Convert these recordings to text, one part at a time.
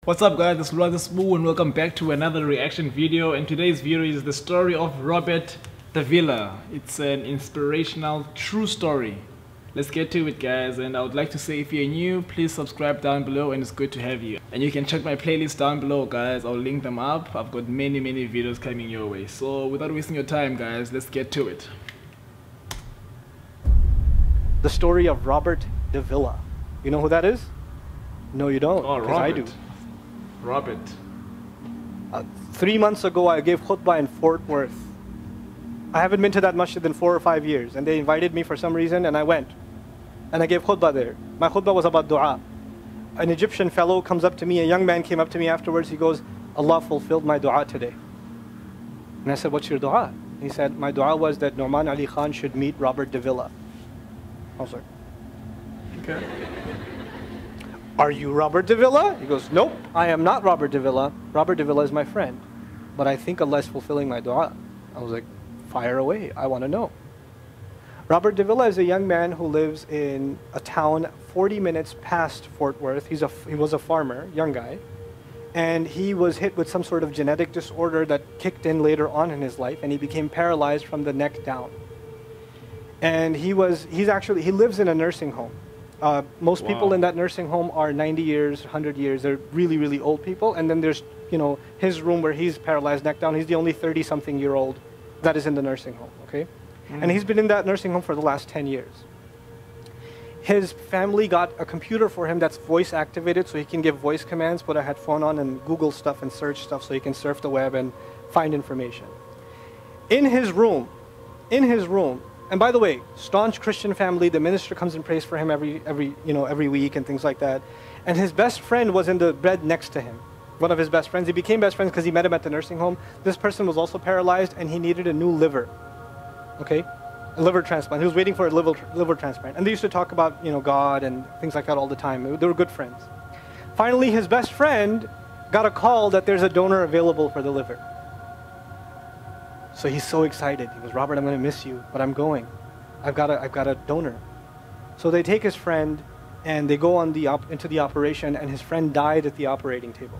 What's up guys, this is Lwazi and welcome back to another reaction video. And today's video is the story of Robert Davila. It's an inspirational true story. Let's get to it guys, and I would like to say if you're new, please subscribe down below and it's good to have you. And you can check my playlist down below guys, I'll link them up. I've got many videos coming your way. So without wasting your time guys, let's get to it. The story of Robert Davila. You know who that is? No, you don't, because I do. Robert. 3 months ago, I gave khutbah in Fort Worth. I haven't been to that masjid in 4 or 5 years, and they invited me for some reason, and I went. And I gave khutbah there. My khutbah was about dua. An Egyptian fellow comes up to me, a young man came up to me afterwards, he goes, Allah fulfilled my dua today. And I said, what's your dua? He said, my dua was that Nouman Ali Khan should meet Robert Davila. I was like, okay. Are you Robert Davila? He goes, nope, I am not Robert Davila. Robert Davila is my friend. But I think Allah is fulfilling my dua. I was like, fire away, I want to know. Robert Davila is a young man who lives in a town 40 minutes past Fort Worth. He was a farmer, young guy. And he was hit with some sort of genetic disorder that kicked in later on in his life, and he became paralyzed from the neck down. And he lives in a nursing home. Most people in that nursing home are 90 years, 100 years. They're really old people. And then there's, his room where he's paralyzed neck down. He's the only 30-something-year-old that is in the nursing home, okay? And he's been in that nursing home for the last 10 years. His family got a computer for him that's voice activated, so he can give voice commands, put a headphone on and Google stuff and search stuff so he can surf the web and find information. In his room, and by the way, staunch Christian family, the minister comes and prays for him every week and things like that. And his best friend was in the bed next to him. One of his best friends. He became best friends because he met him at the nursing home. This person was also paralyzed and he needed a new liver. Okay? A liver transplant. He was waiting for a liver transplant. And they used to talk about, God and things like that all the time. They were good friends. Finally, his best friend got a call that there's a donor available for the liver. So he's so excited. He goes, Robert, I'm going to miss you, but I'm going. I've got a donor. So they take his friend and they go into the operation, and his friend died at the operating table.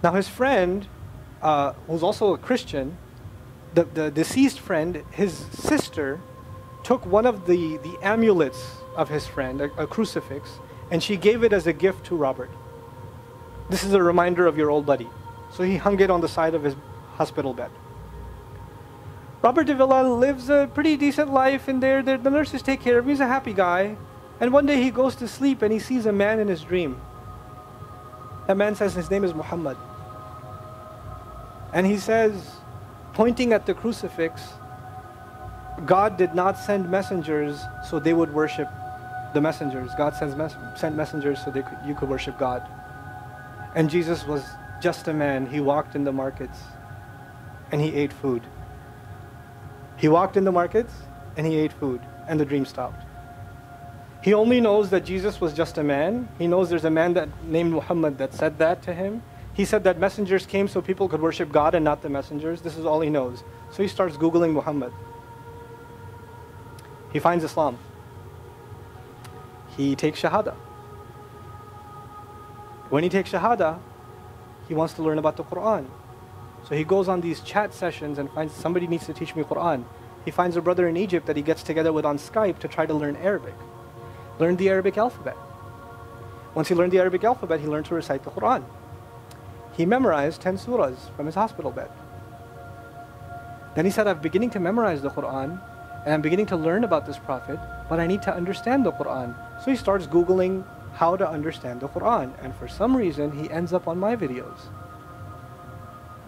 Now his friend, who's also a Christian, the deceased friend, his sister, took one of the amulets of his friend, a crucifix, and she gave it as a gift to Robert. This is a reminder of your old buddy. So he hung it on the side of his hospital bed. Robert Davila lives a pretty decent life in there. The nurses take care of him. He's a happy guy. And one day he goes to sleep and he sees a man in his dream. That man says his name is Muhammad. And he says, pointing at the crucifix, God did not send messengers so they would worship the messengers. God sent messengers so you could worship God. And Jesus was just a man. He walked in the markets and he ate food. He walked in the markets and he ate food, and the dream stopped. He only knows that Jesus was just a man. He knows there's a man named Muhammad that said that to him. He said that messengers came so people could worship God and not the messengers. This is all he knows. So he starts Googling Muhammad. He finds Islam. He takes Shahada. When he takes Shahada, he wants to learn about the Quran. So he goes on these chat sessions and finds somebody needs to teach me Quran. He finds a brother in Egypt that he gets together with on Skype to try to learn Arabic. Learn the Arabic alphabet. Once he learned the Arabic alphabet, he learned to recite the Quran. He memorized 10 surahs from his hospital bed. Then he said, I'm beginning to memorize the Quran and I'm beginning to learn about this prophet, but I need to understand the Quran. So he starts Googling how to understand the Quran. And for some reason, he ends up on my videos.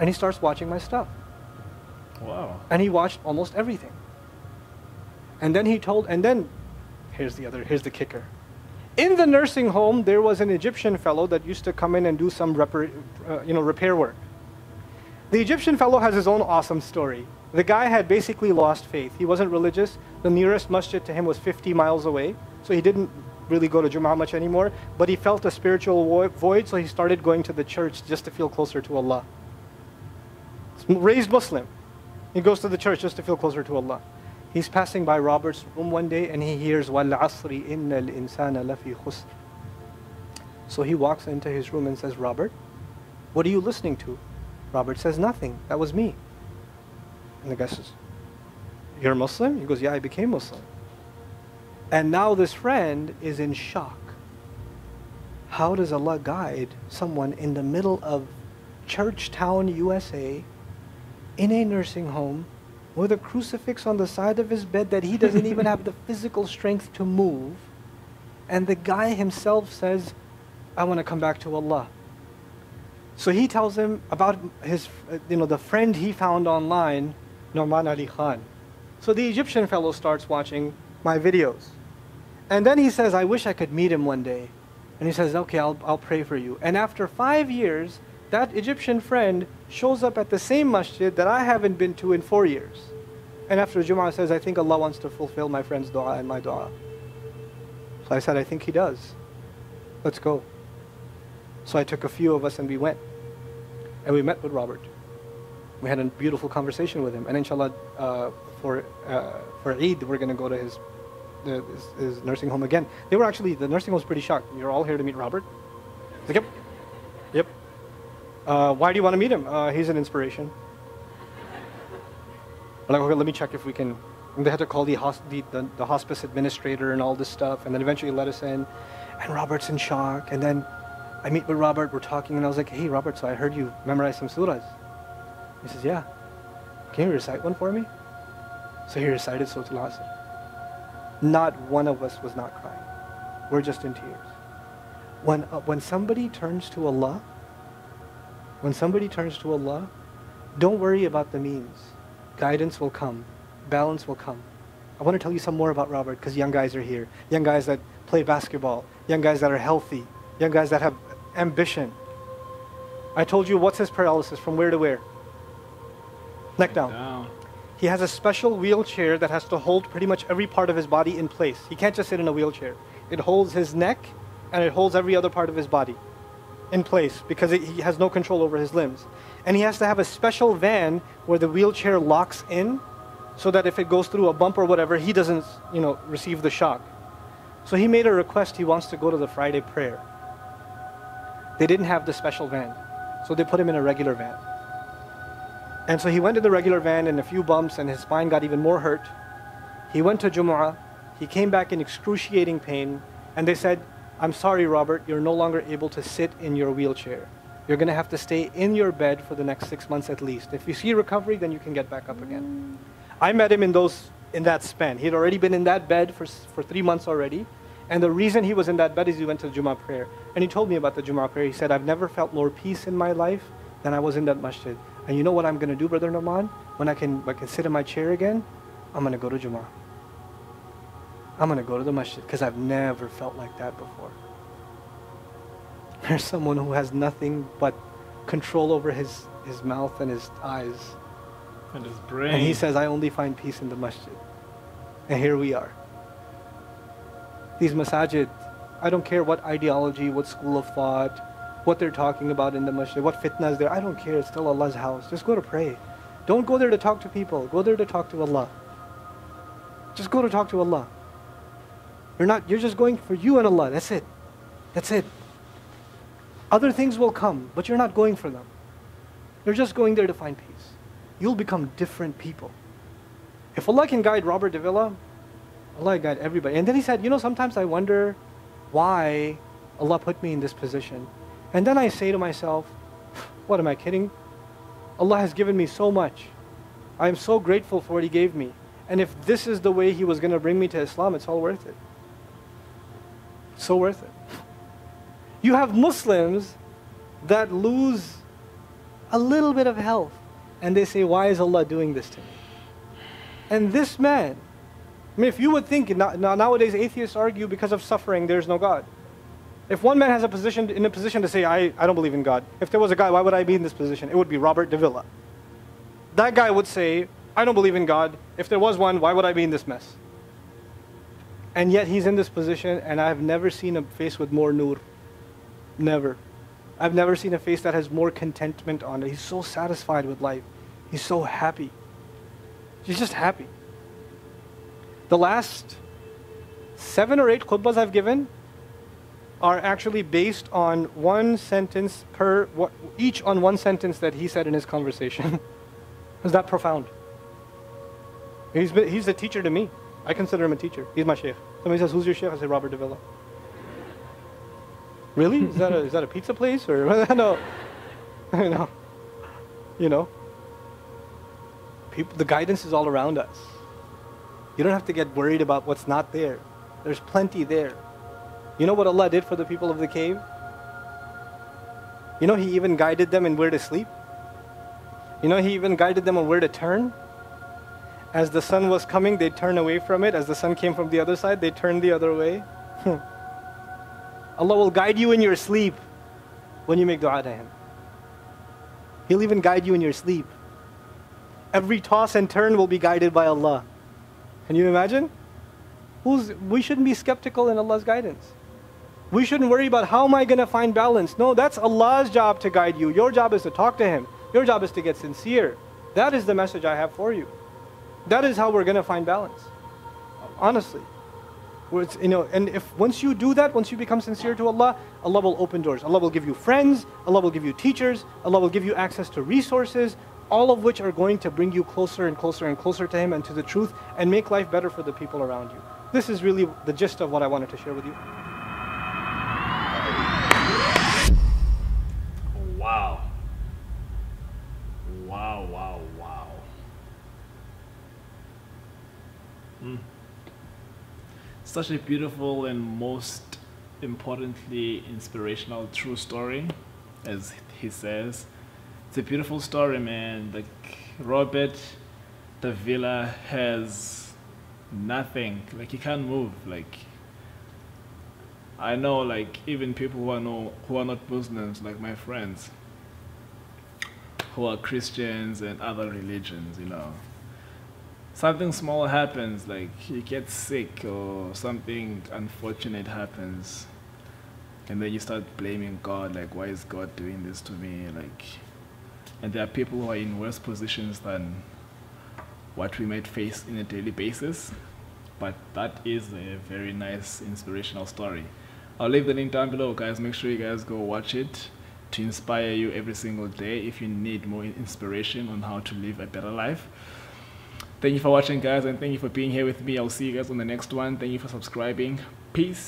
And he starts watching my stuff. Wow. And he watched almost everything. And then here's the kicker. In the nursing home, there was an Egyptian fellow that used to come in and do some repair work. The Egyptian fellow has his own awesome story. The guy had basically lost faith. He wasn't religious. The nearest masjid to him was 50 miles away. So he didn't really go to Jumu'ah much anymore. But he felt a spiritual void, so he started going to the church just to feel closer to Allah. Raised Muslim. He goes to the church just to feel closer to Allah. He's passing by Robert's room one day and he hears, وَالْعَصْرِ إِنَّ الْإِنسَانَ لَفِي خُسْرٍ. So he walks into his room and says, Robert, what are you listening to? Robert says, nothing. That was me. And the guy says, you're Muslim? He goes, yeah, I became Muslim. And now this friend is in shock. How does Allah guide someone in the middle of Churchtown, USA, in a nursing home, with a crucifix on the side of his bed that he doesn't even have the physical strength to move, and the guy himself says, I want to come back to Allah. So he tells him about his, the friend he found online, Nouman Ali Khan. So the Egyptian fellow starts watching my videos. And then he says, I wish I could meet him one day. And he says, okay, I'll pray for you. And after 5 years, that Egyptian friend shows up at the same masjid that I haven't been to in 4 years. And after Jum'ah says, I think Allah wants to fulfill my friend's dua and my dua. So I said, I think He does. Let's go. So I took a few of us and we went. And we met with Robert. We had a beautiful conversation with him. And inshallah, for Eid, we're going to go to his nursing home again. They were actually, the nursing home was pretty shocked. You're all here to meet Robert? I was like, yep. Why do you want to meet him? He's an inspiration. I'm like, okay, let me check if we can. And they had to call the hospice administrator and all this stuff, and then eventually let us in. And Robert's in shock. And then I meet with Robert, we're talking, and I was like, hey, Robert, so I heard you memorize some surahs. He says, yeah. Can you recite one for me? So he recited Surah Al-Asr. Not one of us was not crying. We're just in tears. When somebody turns to Allah, don't worry about the means. Guidance will come. Balance will come. I want to tell you some more about Robert because young guys are here. Young guys that play basketball. Young guys that are healthy. Young guys that have ambition. I told you what's his paralysis, from where to where? Neck down. He has a special wheelchair that has to hold pretty much every part of his body in place. He can't just sit in a wheelchair. It holds his neck and it holds every other part of his body in place because he has no control over his limbs. And he has to have a special van where the wheelchair locks in so that if it goes through a bump or whatever, he doesn't, receive the shock. So he made a request. He wants to go to the Friday prayer. They didn't have the special van, so they put him in a regular van. And so he went to the regular van and a few bumps and his spine got even more hurt. He went to Jumu'ah. He came back in excruciating pain. And they said, I'm sorry, Robert, you're no longer able to sit in your wheelchair. You're going to have to stay in your bed for the next 6 months at least. If you see recovery, then you can get back up again. I met him in that span. He'd already been in that bed for 3 months already. And the reason he was in that bed is he went to the Jumu'ah prayer. And he told me about the Jumu'ah prayer. He said, I've never felt more peace in my life than I was in that masjid. And you know what I'm going to do, Brother Nouman? When I can sit in my chair again, I'm going to go to Jumu'ah. I'm going to go to the masjid because I've never felt like that before. There's someone who has nothing but control over his mouth and his eyes. And his brain. And he says, I only find peace in the masjid. And here we are. These masajid, I don't care what ideology, what school of thought, what they're talking about in the masjid, what fitna is there. I don't care. It's still Allah's house. Just go to pray. Don't go there to talk to people. Go there to talk to Allah. Just go to talk to Allah. You're just going for you and Allah. That's it. That's it. Other things will come, but you're not going for them. You're just going there to find peace. You'll become different people. If Allah can guide Robert Davila, Allah can guide everybody. And then he said, sometimes I wonder why Allah put me in this position. And then I say to myself, what, am I kidding? Allah has given me so much. I am so grateful for what He gave me. And if this is the way He was going to bring me to Islam, it's all worth it. So worth it. You have Muslims that lose a little bit of health. And they say, why is Allah doing this to me? And this man, if you would think, nowadays atheists argue because of suffering, there's no God. If one man has in a position to say, I don't believe in God. If there was a guy, why would I be in this position? It would be Robert Davila. That guy would say, I don't believe in God. If there was one, why would I be in this mess? And yet he's in this position, and I've never seen a face with more nur. Never. I've never seen a face that has more contentment on it. He's so satisfied with life. He's so happy. He's just happy. The last 7 or 8 khutbahs I've given, are actually based on one sentence each on one sentence that he said in his conversation. Is that profound? He's a teacher to me. I consider him a teacher. He's my sheikh. Somebody says, who's your sheikh? I say, Robert Davila. Really? Is that a pizza place? Or no. You know. The guidance is all around us. You don't have to get worried about what's not there. There's plenty there. You know what Allah did for the people of the cave? You know He even guided them in where to sleep? You know He even guided them on where to turn? As the sun was coming, they'd turn away from it. As the sun came from the other side, they'd turn the other way. Allah will guide you in your sleep when you make dua to Him. He'll even guide you in your sleep. Every toss and turn will be guided by Allah. Can you imagine? We shouldn't be skeptical in Allah's guidance. We shouldn't worry about how am I going to find balance. No, that's Allah's job to guide you. Your job is to talk to Him. Your job is to get sincere. That is the message I have for you. That is how we're going to find balance. Honestly. And if once you do that, once you become sincere to Allah, Allah will open doors. Allah will give you friends. Allah will give you teachers. Allah will give you access to resources, all of which are going to bring you closer and closer and closer to Him and to the truth and make life better for the people around you. This is really the gist of what I wanted to share with you. Wow. Wow, wow, wow. Such a beautiful and most importantly inspirational true story, as he says. It's a beautiful story, man. Like Robert Davila has nothing. Like he can't move. Like I know, like even people who are not Muslims, like my friends, who are Christians and other religions, you know. Something small happens, like you get sick or something unfortunate happens, and then you start blaming God, like why is God doing this to me? Like, and there are people who are in worse positions than what we might face in a daily basis, but that is a very nice inspirational story. I'll leave the link down below, guys. Make sure you guys go watch it to inspire you every single day if you need more inspiration on how to live a better life. Thank you for watching, guys, and thank you for being here with me. I'll see you guys on the next one. Thank you for subscribing. Peace.